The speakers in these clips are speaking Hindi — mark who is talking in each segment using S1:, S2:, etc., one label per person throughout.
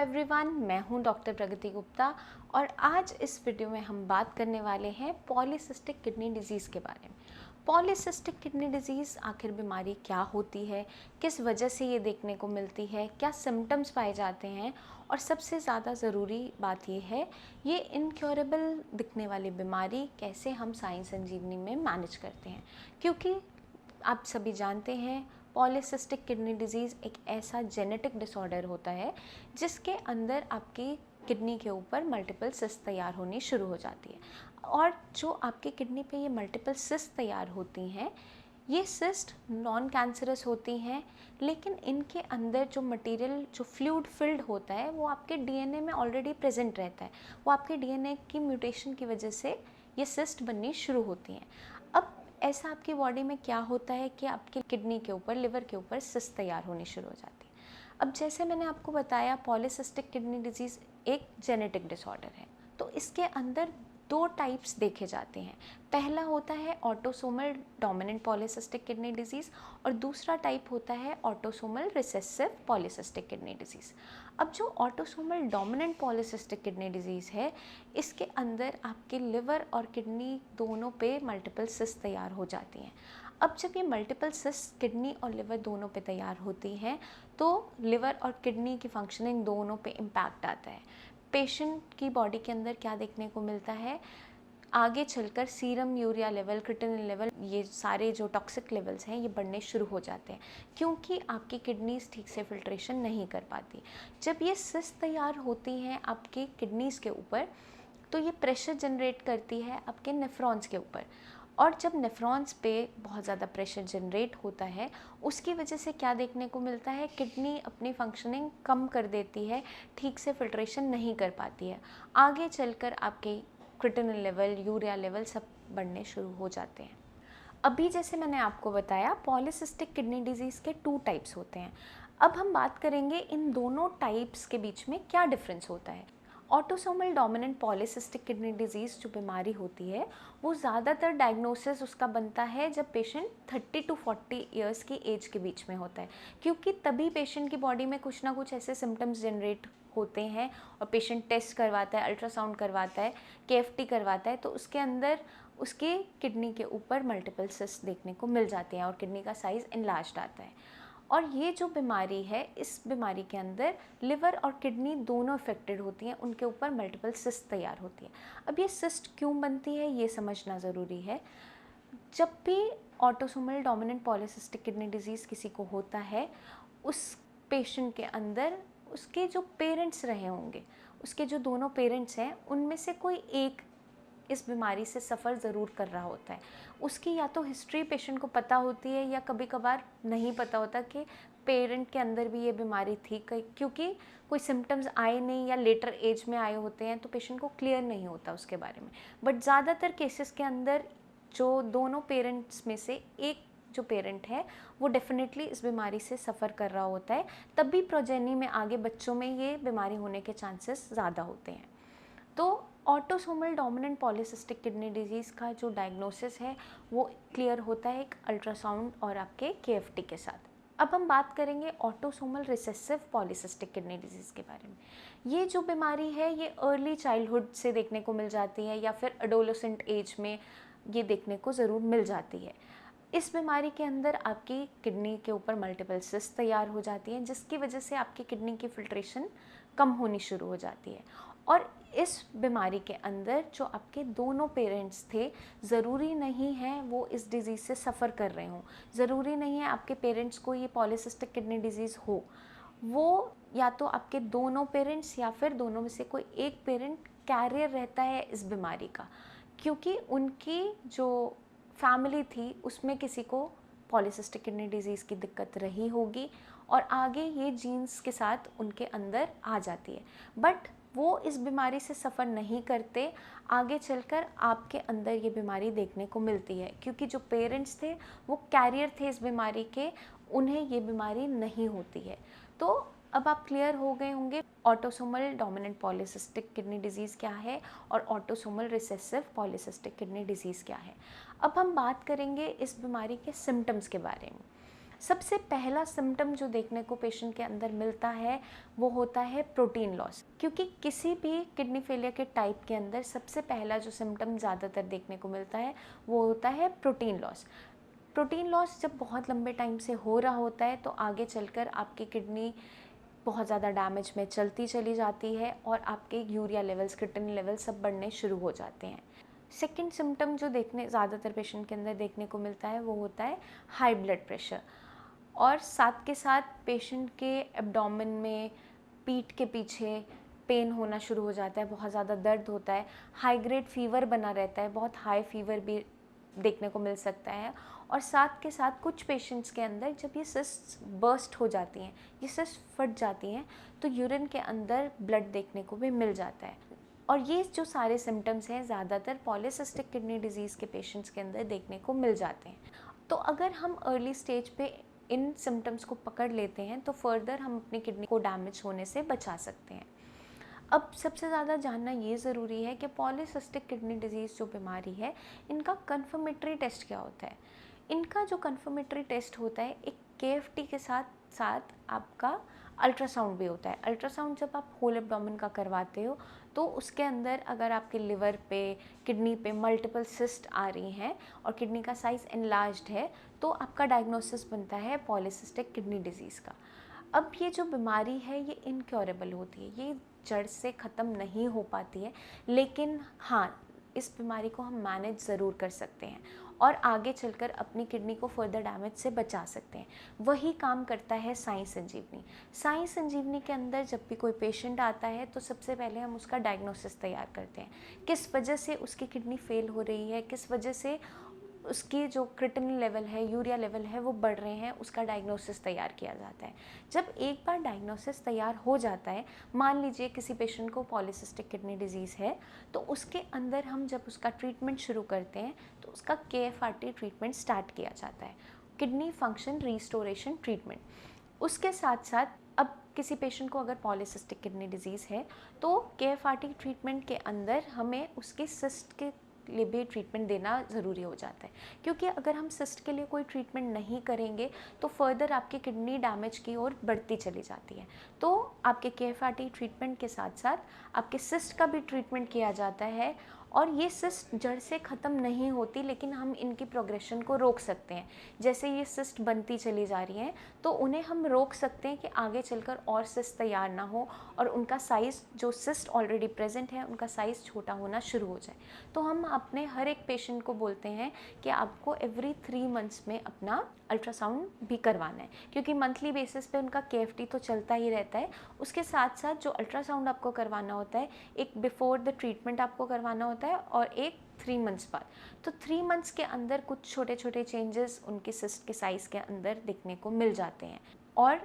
S1: एवरीवन, मैं हूं डॉक्टर प्रगति गुप्ता और आज इस वीडियो में हम बात करने वाले हैं पॉलीसिस्टिक किडनी डिजीज़ के बारे में। पॉलीसिस्टिक किडनी डिजीज़ आखिर बीमारी क्या होती है, किस वजह से ये देखने को मिलती है, क्या सिम्टम्स पाए जाते हैं और सबसे ज़्यादा ज़रूरी बात ये है ये इनक्योरेबल दिखने वाली बीमारी कैसे हम साई संजीवनी में मैनेज करते हैं। क्योंकि आप सभी जानते हैं पॉलीसिस्टिक किडनी डिजीज़ एक ऐसा जेनेटिक डिसऑर्डर होता है जिसके अंदर आपकी किडनी के ऊपर मल्टीपल सिस्ट तैयार होनी शुरू हो जाती है। और जो आपकी किडनी पे ये मल्टीपल सिस्ट तैयार होती हैं, ये सिस्ट नॉन कैंसरस होती हैं, लेकिन इनके अंदर जो मटेरियल जो फ्लूइड फिल्ड होता है वो आपके डीएनए में ऑलरेडी प्रेजेंट रहता है। वो आपके डीएनए की म्यूटेशन की वजह से ये सिस्ट बननी शुरू होती हैं। अब ऐसा आपकी बॉडी में क्या होता है कि आपकी किडनी के ऊपर, लिवर के ऊपर सिस्ट तैयार होनी शुरू हो जाती है। अब जैसे मैंने आपको बताया पॉलीसिस्टिक किडनी डिजीज़ एक जेनेटिक डिसऑर्डर है, तो इसके अंदर दो टाइप्स देखे जाते हैं। पहला होता है autosomal dominant polycystic kidney disease और दूसरा टाइप होता है autosomal recessive polycystic kidney disease. अब जो autosomal dominant polycystic kidney disease है, इसके अंदर आपके लिवर और किडनी दोनों पे मल्टीपल सिस्ट तैयार हो जाती हैं। अब जब ये मल्टीपल सिस्ट किडनी और लिवर दोनों पे तैयार होती हैं तो लिवर और किडनी की फंक्शनिंग दोनों पे इम्पैक्ट आता है। पेशेंट की बॉडी के अंदर क्या देखने को मिलता है, आगे चलकर serum urea level, creatinine level, ये सारे जो टॉक्सिक लेवल्स हैं ये बढ़ने शुरू हो जाते हैं क्योंकि आपकी किडनीज ठीक से फिल्ट्रेशन नहीं कर पाती। जब ये सिस्ट तैयार होती हैं आपकी किडनीज के ऊपर तो ये प्रेशर जनरेट करती है आपके नेफ्रॉन्स के ऊपर, और जब नेफ्रॉन्स पे बहुत ज़्यादा प्रेशर जनरेट होता है उसकी वजह से क्या देखने को मिलता है, किडनी अपनी फंक्शनिंग कम कर देती है, ठीक से फिल्ट्रेशन नहीं कर पाती है। आगे चलकर आपके क्रिएटिनिन लेवल, यूरिया लेवल सब बढ़ने शुरू हो जाते हैं। अभी जैसे मैंने आपको बताया पॉलीसिस्टिक किडनी डिजीज़ के 2 टाइप्स होते हैं। अब हम बात करेंगे इन दोनों टाइप्स के बीच में क्या डिफरेंस होता है। Autosomal dominant polycystic kidney disease जो बीमारी होती है वो ज़्यादातर डायग्नोसिस उसका बनता है जब पेशेंट 30 टू 40 ईयर्स की एज के बीच में होता है, क्योंकि तभी पेशेंट की बॉडी में कुछ ना कुछ ऐसे सिम्टम्स जनरेट होते हैं और पेशेंट टेस्ट करवाता है, अल्ट्रासाउंड करवाता है, केएफटी करवाता है, तो उसके अंदर उसके किडनी के ऊपर मल्टीपल सिस्ट देखने को मिल जाते हैं और किडनी का साइज़ इनलार्ज्ड आता है। और ये जो बीमारी है, इस बीमारी के अंदर लिवर और किडनी दोनों इफेक्टेड होती हैं, उनके ऊपर मल्टीपल सिस्ट तैयार होती है। अब ये सिस्ट क्यों बनती है ये समझना ज़रूरी है। जब भी autosomal dominant polycystic kidney disease किसी को होता है, उस पेशेंट के अंदर उसके जो पेरेंट्स रहे होंगे, उसके जो दोनों पेरेंट्स हैं उनमें से कोई एक इस बीमारी से सफ़र ज़रूर कर रहा होता है। उसकी या तो हिस्ट्री पेशेंट को पता होती है या कभी कभार नहीं पता होता कि पेरेंट के अंदर भी ये बीमारी थी, क्योंकि कोई सिम्टम्स आए नहीं या लेटर एज में आए होते हैं तो पेशेंट को क्लियर नहीं होता उसके बारे में। बट ज़्यादातर केसेस के अंदर जो दोनों पेरेंट्स में से एक जो पेरेंट है वो डेफिनेटली इस बीमारी से सफ़र कर रहा होता है, तब भी प्रोजेनी में आगे बच्चों में ये बीमारी होने के चांसेस ज़्यादा होते हैं। तो autosomal dominant polycystic kidney disease का जो डायग्नोसिस है वो क्लियर होता है एक अल्ट्रासाउंड और आपके केएफटी के साथ। अब हम बात करेंगे autosomal recessive polycystic kidney disease के बारे में। ये जो बीमारी है ये अर्ली चाइल्डहुड से देखने को मिल जाती है या फिर एडोलेसेंट एज में ये देखने को ज़रूर मिल जाती है। इस बीमारी के अंदर आपकी किडनी के ऊपर मल्टीपल सिस्ट तैयार हो जाती हैं जिसकी वजह से आपकी किडनी की फिल्ट्रेशन कम होनी शुरू हो जाती है। और इस बीमारी के अंदर जो आपके दोनों पेरेंट्स थे, ज़रूरी नहीं है वो इस डिज़ीज़ से सफ़र कर रहे हों, ज़रूरी नहीं है आपके पेरेंट्स को ये पॉलीसिस्टिक किडनी डिजीज़ हो। वो या तो आपके दोनों पेरेंट्स या फिर दोनों में से कोई एक पेरेंट कैरियर रहता है इस बीमारी का, क्योंकि उनकी जो फैमिली थी उसमें किसी को पॉलीसिस्टिक किडनी डिजीज़ की दिक्कत रही होगी और आगे ये जीन्स के साथ उनके अंदर आ जाती है। बट वो इस बीमारी से सफ़र नहीं करते, आगे चलकर आपके अंदर ये बीमारी देखने को मिलती है क्योंकि जो पेरेंट्स थे वो कैरियर थे इस बीमारी के, उन्हें ये बीमारी नहीं होती है। तो अब आप क्लियर हो गए होंगे autosomal dominant polycystic kidney disease क्या है और autosomal recessive polycystic kidney disease क्या है। अब हम बात करेंगे इस बीमारी के सिम्टम्स के बारे में। सबसे पहला सिम्टम जो देखने को पेशेंट के अंदर मिलता है वो होता है प्रोटीन लॉस, क्योंकि किसी भी किडनी फेलियर के टाइप के अंदर सबसे पहला जो सिम्टम ज़्यादातर देखने को मिलता है वो होता है प्रोटीन लॉस। प्रोटीन लॉस जब बहुत लंबे टाइम से हो रहा होता है तो आगे चलकर आपकी किडनी बहुत ज़्यादा डैमेज में चलती चली जाती है और आपके यूरिया लेवल्स, क्रिएटिनिन लेवल्स सब बढ़ने शुरू हो जाते हैं। सेकंड सिम्टम जो देखने ज़्यादातर पेशेंट के अंदर देखने को मिलता है वो होता है हाई ब्लड प्रेशर, और साथ के साथ पेशेंट के एब्डोमेन में, पीठ के पीछे पेन होना शुरू हो जाता है, बहुत ज़्यादा दर्द होता है, हाई ग्रेड फीवर बना रहता है, बहुत हाई फीवर भी देखने को मिल सकता है। और साथ के साथ कुछ पेशेंट्स के अंदर जब ये सिस्ट्स बर्स्ट हो जाती हैं, ये सिस्ट फट जाती हैं, तो यूरिन के अंदर ब्लड देखने को भी मिल जाता है। और ये जो सारे सिम्टम्स हैं ज़्यादातर पॉलीसिस्टिक किडनी डिजीज़ के पेशेंट्स के अंदर देखने को मिल जाते हैं। तो अगर हम अर्ली स्टेज पे इन सिम्टम्स को पकड़ लेते हैं तो फर्दर हम अपनी किडनी को डैमेज होने से बचा सकते हैं। अब सबसे ज़्यादा जानना ये ज़रूरी है कि पॉलीसिस्टिक किडनी डिजीज़ जो बीमारी है, इनका कन्फर्मेटरी टेस्ट क्या होता है। इनका जो कन्फर्मेटरी टेस्ट होता है, एक KFT के साथ साथ आपका अल्ट्रासाउंड भी होता है। अल्ट्रासाउंड जब आप होल एब्डोमेन का करवाते हो तो उसके अंदर अगर आपके लिवर पे, किडनी पे मल्टीपल सिस्ट आ रही हैं और किडनी का साइज़ एनलार्ज्ड है तो आपका डायग्नोसिस बनता है पॉलीसिस्टिक किडनी डिजीज़ का। अब ये जो बीमारी है ये इनक्योरेबल होती है, ये जड़ से ख़त्म नहीं हो पाती है, लेकिन हाँ, इस बीमारी को हम मैनेज ज़रूर कर सकते हैं और आगे चलकर अपनी किडनी को फर्दर डैमेज से बचा सकते हैं। वही काम करता है साई संजीवनी। साई संजीवनी के अंदर जब भी कोई पेशेंट आता है तो सबसे पहले हम उसका डायग्नोसिस तैयार करते हैं, किस वजह से उसकी किडनी फेल हो रही है, किस वजह से उसकी जो क्रिएटिनिन लेवल है, यूरिया लेवल है वो बढ़ रहे हैं, उसका डायग्नोसिस तैयार किया जाता है। जब एक बार डायग्नोसिस तैयार हो जाता है, मान लीजिए किसी पेशेंट को पॉलीसिस्टिक किडनी डिजीज़ है, तो उसके अंदर हम जब उसका ट्रीटमेंट शुरू करते हैं तो उसका KFRT ट्रीटमेंट स्टार्ट किया जाता है, किडनी फंक्शन रिस्टोरेशन ट्रीटमेंट। उसके साथ साथ अब किसी पेशेंट को अगर पॉलीसिस्टिक किडनी डिजीज़ है तो KFRT ट्रीटमेंट के अंदर हमें उसके सिस्ट के लिए भी ट्रीटमेंट देना ज़रूरी हो जाता है, क्योंकि अगर हम सिस्ट के लिए कोई ट्रीटमेंट नहीं करेंगे तो फर्दर आपकी किडनी डैमेज की ओर बढ़ती चली जाती है। तो आपके KFRT ट्रीटमेंट के साथ साथ आपके सिस्ट का भी ट्रीटमेंट किया जाता है, और ये सिस्ट जड़ से ख़त्म नहीं होती, लेकिन हम इनकी प्रोग्रेशन को रोक सकते हैं। जैसे ये सिस्ट बनती चली जा रही हैं तो उन्हें हम रोक सकते हैं कि आगे चलकर और सिस्ट तैयार ना हो और उनका साइज़, जो सिस्ट ऑलरेडी प्रेजेंट है उनका साइज़ छोटा होना शुरू हो जाए। तो हम अपने हर एक पेशेंट को बोलते हैं कि आपको एवरी 3 मंथ्स में अपना अल्ट्रासाउंड भी करवाना है, क्योंकि मंथली बेसिस पे उनका KFT तो चलता ही रहता है। उसके साथ साथ जो अल्ट्रासाउंड आपको करवाना होता है, एक बिफोर द ट्रीटमेंट आपको करवाना होता है और एक 3 मंथ्स बाद। तो 3 मंथ्स के अंदर कुछ छोटे छोटे चेंजेस उनके सिस्ट के साइज़ के अंदर दिखने को मिल जाते हैं, और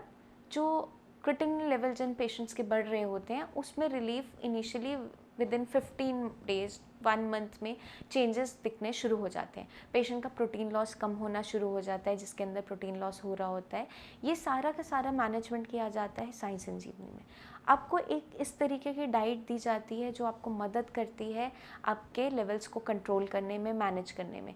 S1: जो क्रिएटिनिन लेवल जिन पेशेंट्स के बढ़ रहे होते हैं उसमें relief initially with in 15 days, 1 month में चेंजेस दिखने शुरू हो जाते हैं। पेशेंट का प्रोटीन लॉस कम होना शुरू हो जाता है, जिसके अंदर प्रोटीन लॉस हो रहा होता है। ये सारा का सारा मैनेजमेंट किया जाता है साई संजीवनी में। आपको एक इस तरीके की डाइट दी जाती है जो आपको मदद करती है आपके लेवल्स को कंट्रोल करने में, मैनेज करने में।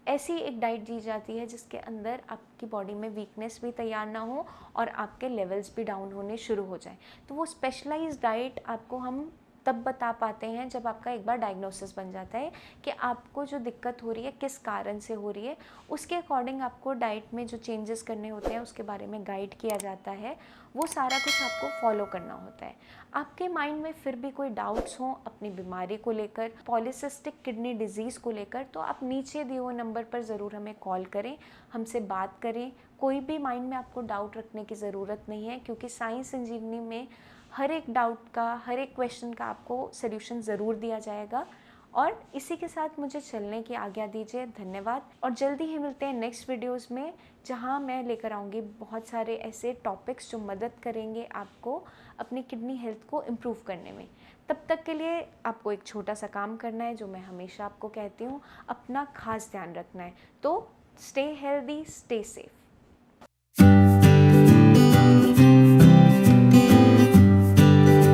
S1: ऐसी एक डाइट दी जाती है जिसके अंदर आपकी बॉडी में वीकनेस भी तैयार ना हो और आपके लेवल्स भी डाउन होने शुरू हो जाए। तो वो स्पेशलाइज्ड डाइट आपको हम तब बता पाते हैं जब आपका एक बार डायग्नोसिस बन जाता है कि आपको जो दिक्कत हो रही है किस कारण से हो रही है। उसके अकॉर्डिंग आपको डाइट में जो चेंजेस करने होते हैं उसके बारे में गाइड किया जाता है, वो सारा कुछ आपको फॉलो करना होता है। आपके माइंड में फिर भी कोई डाउट्स हों अपनी बीमारी को लेकर, पॉलीसिस्टिक किडनी डिजीज़ को लेकर, तो आप नीचे दिए हुए नंबर पर ज़रूर हमें कॉल करें, हमसे बात करें। कोई भी माइंड में आपको डाउट रखने की ज़रूरत नहीं है, क्योंकि साई संजीवनी में हर एक डाउट का, हर एक क्वेश्चन का आपको सल्यूशन ज़रूर दिया जाएगा। और इसी के साथ मुझे चलने की आज्ञा दीजिए। धन्यवाद, और जल्दी ही मिलते हैं नेक्स्ट वीडियोस में, जहां मैं लेकर आऊँगी बहुत सारे ऐसे टॉपिक्स जो मदद करेंगे आपको अपनी किडनी हेल्थ को इम्प्रूव करने में। तब तक के लिए आपको एक छोटा सा काम करना है जो मैं हमेशा आपको कहती हूँ, अपना खास ध्यान रखना है। तो स्टे हेल्दी, स्टे सेफ।